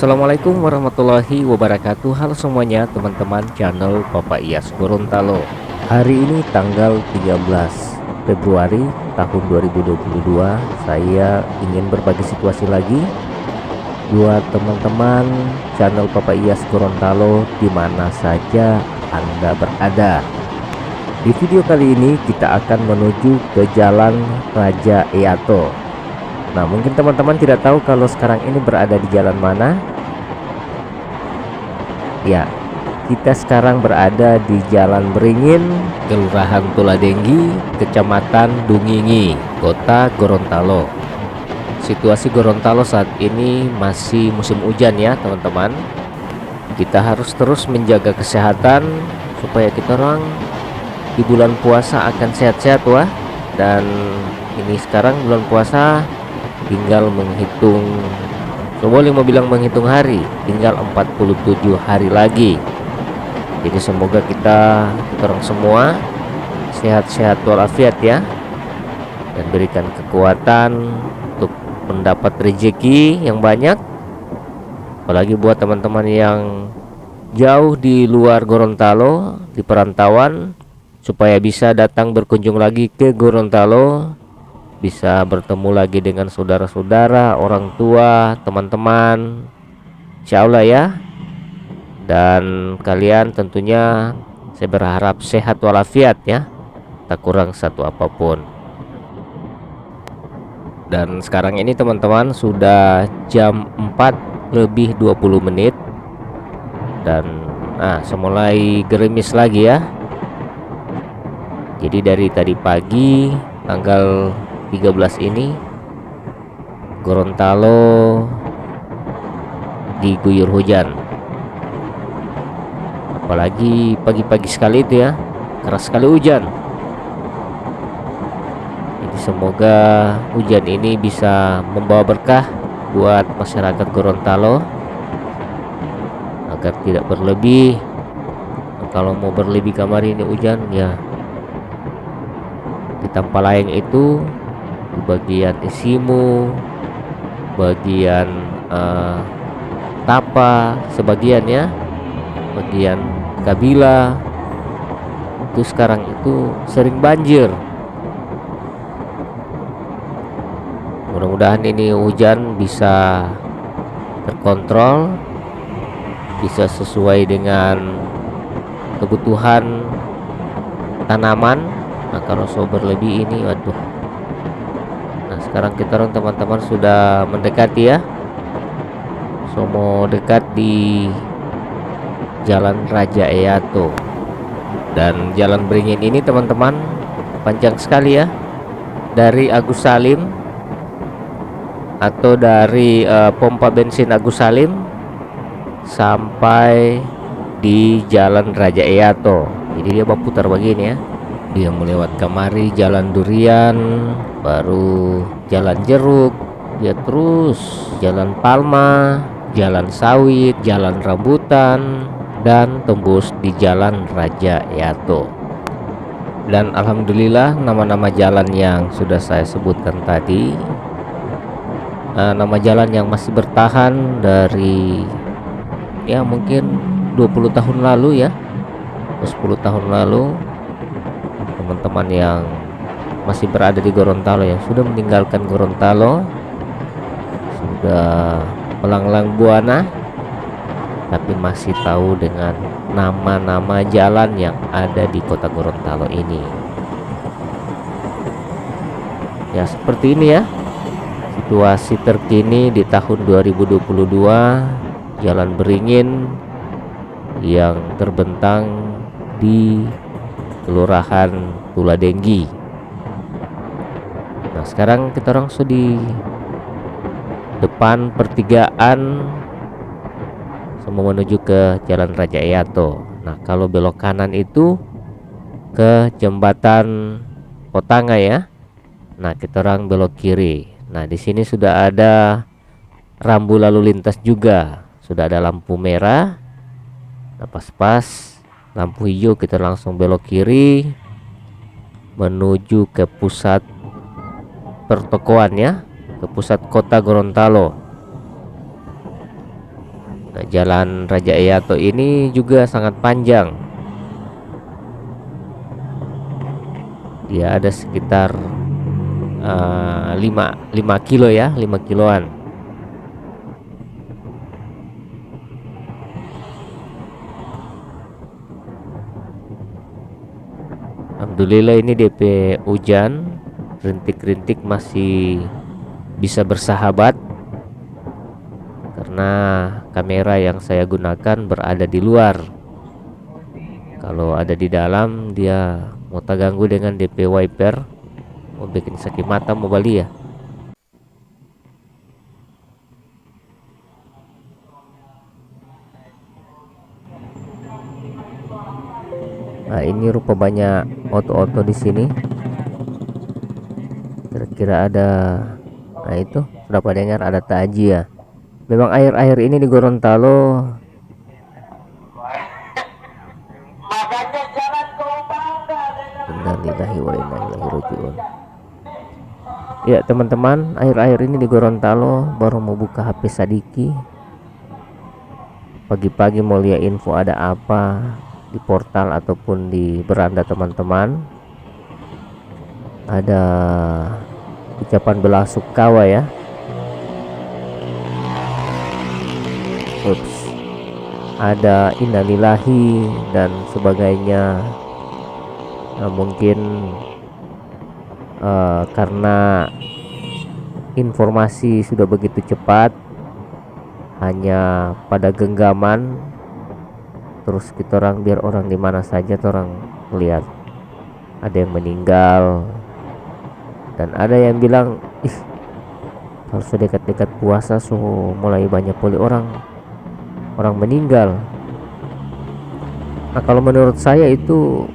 Assalamualaikum warahmatullahi wabarakatuh. Halo semuanya teman-teman channel Bapak Iyas Gorontalo. Hari ini tanggal 13 Februari tahun 2022. Saya ingin berbagi situasi lagi buat teman-teman channel Bapak Iyas Gorontalo di mana saja Anda berada. Di video kali ini kita akan menuju ke Jalan Raja Eato. Nah, mungkin teman-teman tidak tahu kalau sekarang ini berada di jalan mana. Ya, kita sekarang berada di Jalan Beringin, Kelurahan Tuladenggi, Kecamatan Dungingi, Kota Gorontalo. Situasi Gorontalo saat ini masih musim hujan ya teman-teman. Kita harus terus menjaga kesehatan supaya kita orang di bulan puasa akan sehat-sehat wah. Dan ini sekarang bulan puasa tinggal menghitung, boleh mau bilang menghitung hari, tinggal 47 hari lagi. Jadi semoga kita orang semua sehat-sehat walafiat ya, dan berikan kekuatan untuk mendapat rezeki yang banyak, apalagi buat teman-teman yang jauh di luar Gorontalo, di perantauan, supaya bisa datang berkunjung lagi ke Gorontalo, bisa bertemu lagi dengan saudara-saudara, orang tua, teman-teman, insya Allah ya. Dan kalian tentunya saya berharap sehat walafiat ya, tak kurang satu apapun. Dan sekarang ini teman-teman sudah jam 4 lebih 20 menit. Dan semulai gerimis lagi ya. Jadi dari tadi pagi tanggal 13 ini Gorontalo diguyur hujan, apalagi pagi-pagi sekali itu ya, keras sekali hujan. Jadi semoga hujan ini bisa membawa berkah buat masyarakat Gorontalo agar tidak berlebih. Kalau mau berlebih kamar ini hujan ya, di Tampalayang itu di bagian Isimu, bagian Tapa, sebagian ya, bagian Kabila itu sekarang itu sering banjir. Mudah-mudahan ini hujan bisa terkontrol, bisa sesuai dengan kebutuhan tanaman. Nah, kalau so berlebih ini waduh. Nah, sekarang kita orang teman-teman sudah mendekati ya, mau dekat di Jalan Raja Eato. Dan Jalan Beringin ini teman-teman panjang sekali ya, dari Agus Salim atau dari pompa bensin Agus Salim sampai di Jalan Raja Eato. Jadi dia berputar begini ya, dia melewat Kamari, Jalan Durian, baru Jalan Jeruk, dia terus Jalan Palma, Jalan Sawit, Jalan Rambutan, dan tembus di Jalan Raja Eato. Dan alhamdulillah nama-nama jalan yang sudah saya sebutkan tadi, nama jalan yang masih bertahan dari ya mungkin 20 tahun lalu ya, 10 tahun lalu. Teman-teman yang masih berada di Gorontalo, yang sudah meninggalkan Gorontalo, sudah melanglang buana, tapi masih tahu dengan nama-nama jalan yang ada di kota Gorontalo ini. Ya seperti ini ya situasi terkini di tahun 2022 Jalan Beringin yang terbentang di Kelurahan Tuladenggi. Nah, sekarang kita langsung di depan pertigaan semua menuju ke Jalan Raja Eato. Nah, kalau belok kanan itu ke jembatan Potanga ya. Nah, kita orang belok kiri. Nah, di sini sudah ada rambu lalu lintas juga, sudah ada lampu merah. Nah, pas-pas lampu hijau kita langsung belok kiri menuju ke pusat pertokoan ya, ke pusat kota Gorontalo. Nah, Jalan Raja Eyato ini juga sangat panjang. Dia ada sekitar 5 kilo ya, 5 kiloan. Alhamdulillah ini DP hujan, rintik-rintik masih bisa bersahabat karena kamera yang saya gunakan berada di luar. Kalau ada di dalam dia mau terganggu dengan DP wiper, mau bikin sakit mata mau bali ya. Nah, ini rupa banyak oto-oto di sini. Kira-kira ada, nah itu sudah pada dengar ada takji ya. Memang air-air ini di Gorontalo innalillahi wa inna ilaihi rajiun. Ya teman-teman, air-air ini di Gorontalo baru mau buka HP Sadiki. Pagi-pagi mau lihat info ada apa di portal ataupun di beranda teman-teman. Ada ucapan belasungkawa ya. Ups. Ada innalillahi dan sebagainya. Nah, mungkin karena informasi sudah begitu cepat, hanya pada genggaman, terus kita orang biar orang di mana saja orang lihat ada yang meninggal, dan ada yang bilang ih kalau sudah dekat-dekat puasa so mulai banyak pulih orang meninggal. Nah kalau menurut saya itu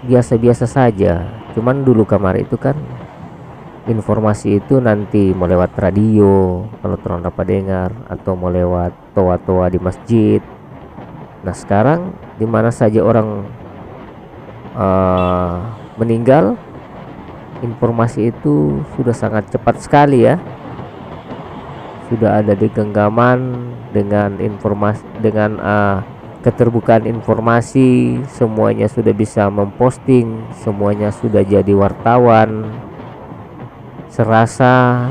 biasa-biasa saja, cuman dulu kemarin itu kan informasi itu nanti mau lewat radio kalau orang dapat dengar, atau mau lewat toa-toa di masjid. Nah sekarang di mana saja orang meninggal, informasi itu sudah sangat cepat sekali ya, sudah ada di genggaman dengan informasi, dengan keterbukaan informasi, semuanya sudah bisa memposting, semuanya sudah jadi wartawan. Serasa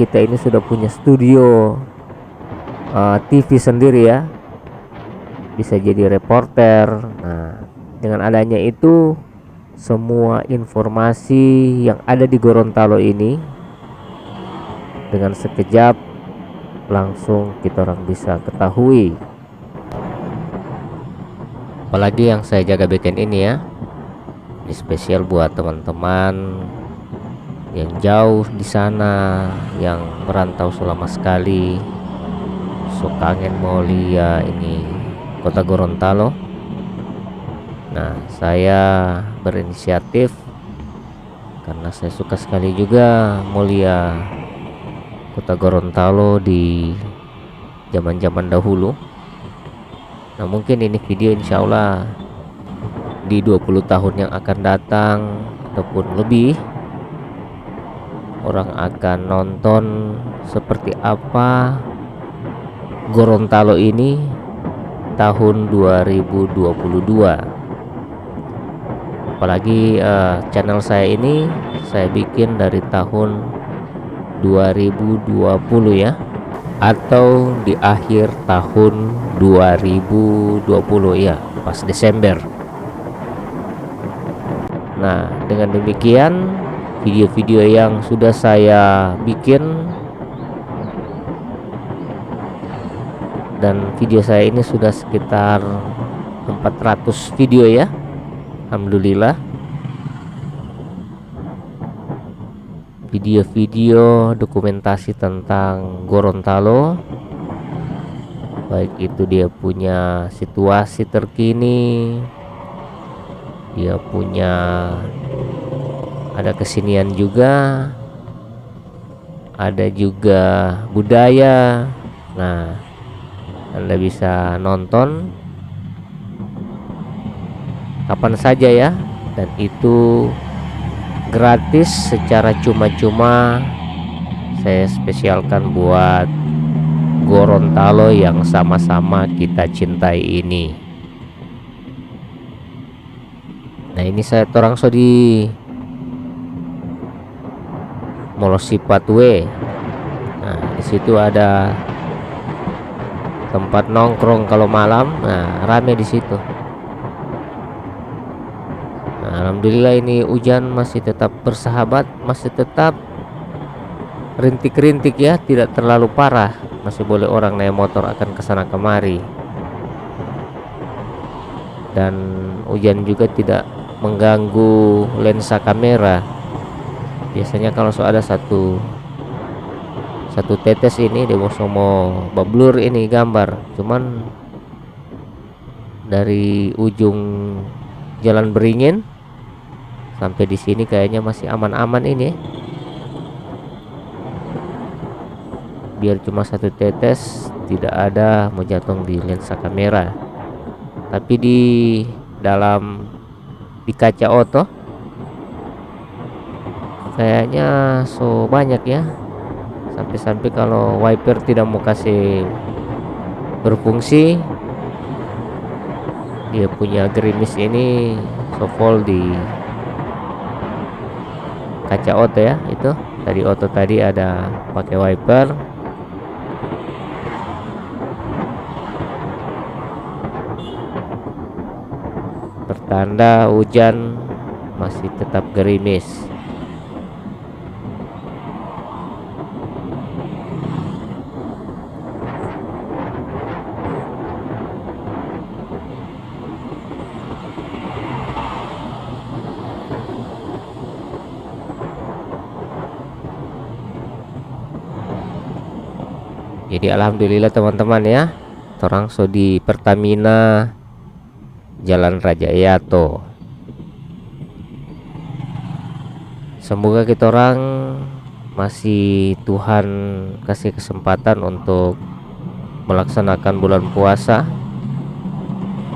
kita ini sudah punya studio TV sendiri ya, bisa jadi reporter. Nah dengan adanya itu, semua informasi yang ada di Gorontalo ini dengan sekejap langsung kita orang bisa ketahui. Apalagi yang saya jaga bikin ini ya, ini spesial buat teman-teman yang jauh di sana, yang merantau selama sekali, so kangen mau lihat ini kota Gorontalo. Nah saya berinisiatif karena saya suka sekali juga mau lihat kota Gorontalo di zaman-zaman dahulu. Nah mungkin ini video insya Allah di 20 tahun yang akan datang ataupun lebih, orang akan nonton seperti apa Gorontalo ini tahun 2022. Apalagi channel saya ini saya bikin dari tahun 2020 ya, atau di akhir tahun 2020 ya, pas Desember. Nah dengan demikian video-video yang sudah saya bikin, dan video saya ini sudah sekitar 400 video ya, alhamdulillah. Video-video dokumentasi tentang Gorontalo, baik itu dia punya situasi terkini, dia punya ada kesenian juga, ada juga budaya. Nah Anda bisa nonton kapan saja ya, dan itu gratis secara cuma-cuma. Saya spesialkan buat Gorontalo yang sama-sama kita cintai ini. Nah, ini saya torang so di Molosipatwe. Nah, di situ ada tempat nongkrong kalau malam. Nah, rame di situ. Nah, alhamdulillah ini hujan masih tetap bersahabat, masih tetap rintik-rintik ya, tidak terlalu parah. Masih boleh orang naik motor akan kesana kemari. Dan hujan juga tidak mengganggu lensa kamera. Biasanya kalau ada satu tetes ini dia mau bablur ini gambar, cuman dari ujung Jalan Beringin sampai di sini kayaknya masih aman-aman ini. Biar cuma satu tetes, tidak ada mau jatuh di lensa kamera. Tapi di kaca oto kayaknya so banyak ya. Sampai-sampai kalau wiper tidak mau kasih berfungsi, dia punya gerimis ini so full di kaca oto ya. Itu tadi oto tadi ada pakai wiper. Pertanda hujan masih tetap gerimis. Jadi alhamdulillah teman-teman ya, torang so di Pertamina Jalan Raja Eyato. Semoga kita orang masih Tuhan kasih kesempatan untuk melaksanakan bulan puasa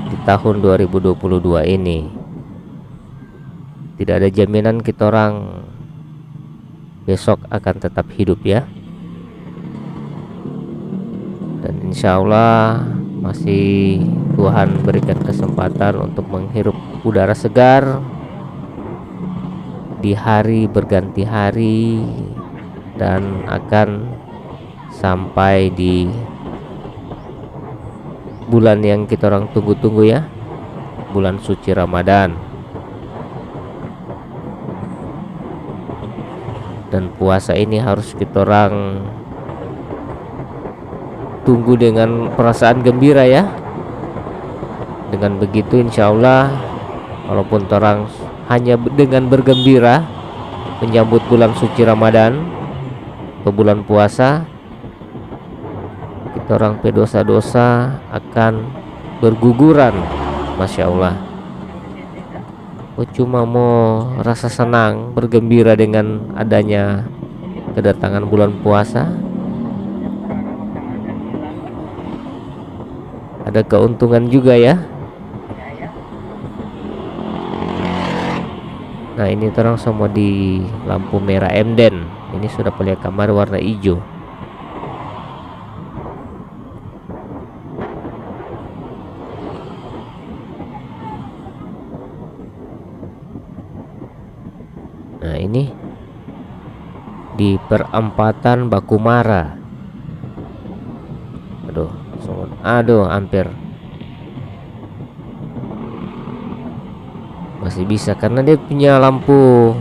di tahun 2022 ini. Tidak ada jaminan kita orang besok akan tetap hidup ya. Dan insya Allah masih Tuhan berikan kesempatan untuk menghirup udara segar di hari berganti hari, dan akan sampai di bulan yang kita orang tunggu-tunggu ya, bulan suci Ramadan. Dan puasa ini harus kita orang tunggu dengan perasaan gembira ya. Dengan begitu insya Allah, walaupun orang hanya dengan bergembira menyambut bulan suci Ramadan atau bulan puasa, kita orang dosa-dosa akan berguguran. Masya Allah. Cuma mau rasa senang bergembira dengan adanya kedatangan bulan puasa. Ada keuntungan juga ya. Nah, ini terang semua di lampu merah Emden. Ini sudah punya kamar warna hijau. Nah, ini di perempatan Bakumara. Aduh, hampir. Masih bisa karena dia punya lampu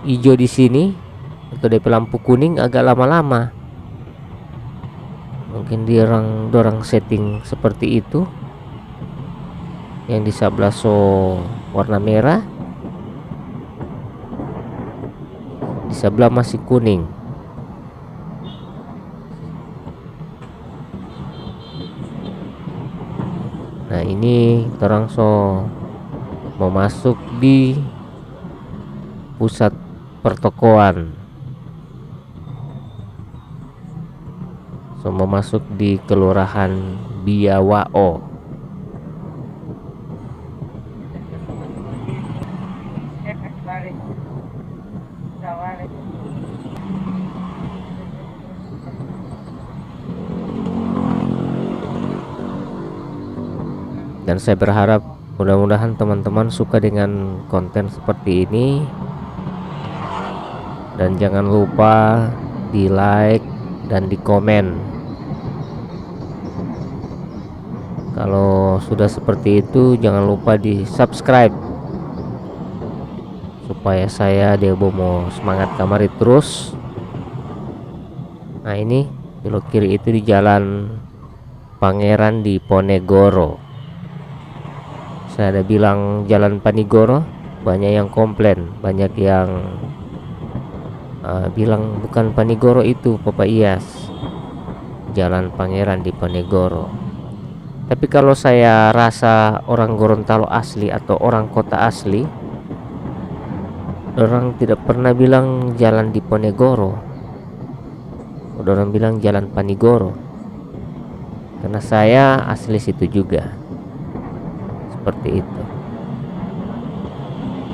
hijau di sini, atau dia lampu kuning agak lama-lama. Mungkin dia dorang setting seperti itu. Yang di sebelah warna merah, di sebelah masih kuning. Nah, ini orang mau masuk di pusat pertokoan, mau masuk di Kelurahan Biawao. Dan saya berharap mudah-mudahan teman-teman suka dengan konten seperti ini, dan jangan lupa di like dan di komen. Kalau sudah seperti itu jangan lupa di subscribe supaya saya Debo mau semangat kamari terus. Nah, ini belok kiri itu di Jalan Pangeran Diponegoro. Saya ada bilang Jalan Panigoro, banyak yang komplain, banyak yang bilang bukan Panigoro itu Papa Iyas, Jalan Pangeran Diponegoro. Tapi kalau saya rasa orang Gorontalo asli atau orang kota asli, orang tidak pernah bilang Jalan Diponegoro, orang bilang Jalan Panigoro, karena saya asli situ juga. Seperti itu.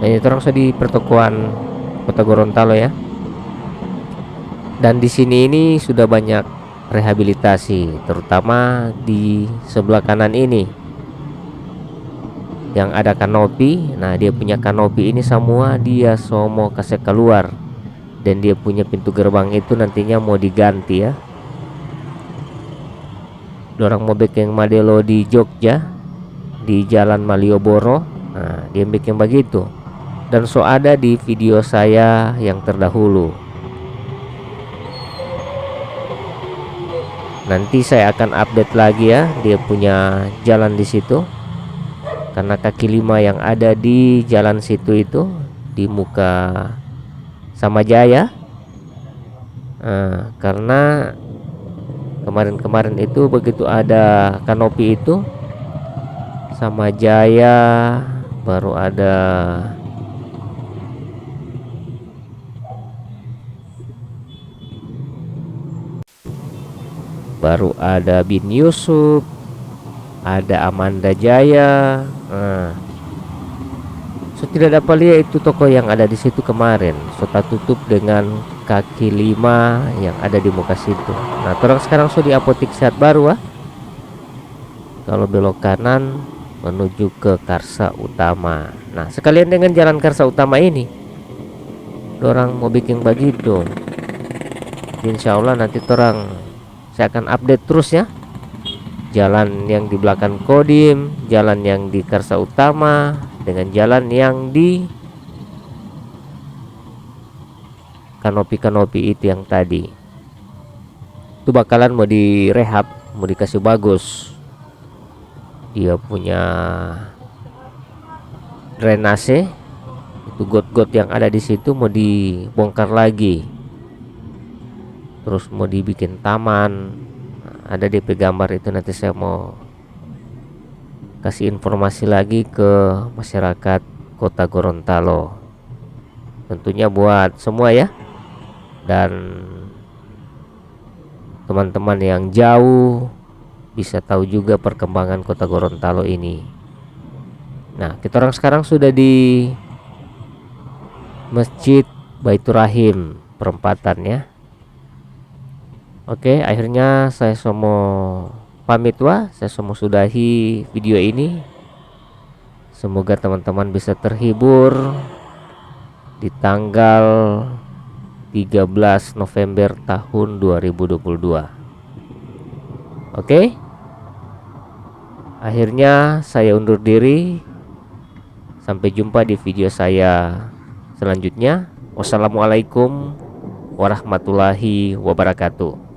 Nah, ini orang sudah di pertokoan Kota Gorontalo ya. Dan di sini ini sudah banyak rehabilitasi, terutama di sebelah kanan ini yang ada kanopi. Nah, dia punya kanopi ini semua dia mau kasih keluar, dan dia punya pintu gerbang itu nantinya mau diganti ya. Orang mau bikin modelo di Jogja di Jalan Malioboro. Nah, dia bikin begitu, dan so ada di video saya yang terdahulu. Nanti saya akan update lagi ya, dia punya jalan di situ, karena kaki lima yang ada di jalan situ itu di muka Samajaya. Karena kemarin-kemarin itu begitu ada kanopi itu Samajaya baru ada Bin Yusuf, ada Amanda Jaya. So tidak dapat lihat itu toko yang ada di situ kemarin, so tak tutup dengan kaki lima yang ada di muka situ. Nah, orang sekarang so di apotik sehat baru kalau belok kanan menuju ke Karsa Utama. Nah, sekalian dengan jalan Karsa Utama ini orang mau bikin begitu. Insya Allah nanti saya akan update terus ya, jalan yang di belakang Kodim, jalan yang di Karsa Utama, dengan jalan yang di kanopi-kanopi itu yang tadi itu bakalan mau direhab, mau dikasih bagus. Dia punya drainase, itu got-got yang ada di situ mau dibongkar lagi, terus mau dibikin taman. Ada DP gambar itu, nanti saya mau kasih informasi lagi ke masyarakat Kota Gorontalo, tentunya buat semua ya, dan teman-teman yang jauh bisa tahu juga perkembangan Kota Gorontalo ini. Nah, kita orang sekarang sudah di Masjid Baitur Rahim perempatan ya. Oke, akhirnya saya semua pamit saya semua sudahi video ini. Semoga teman-teman bisa terhibur di tanggal 13 November tahun 2022. Oke, akhirnya saya undur diri. Sampai jumpa di video saya selanjutnya. Wassalamualaikum warahmatullahi wabarakatuh.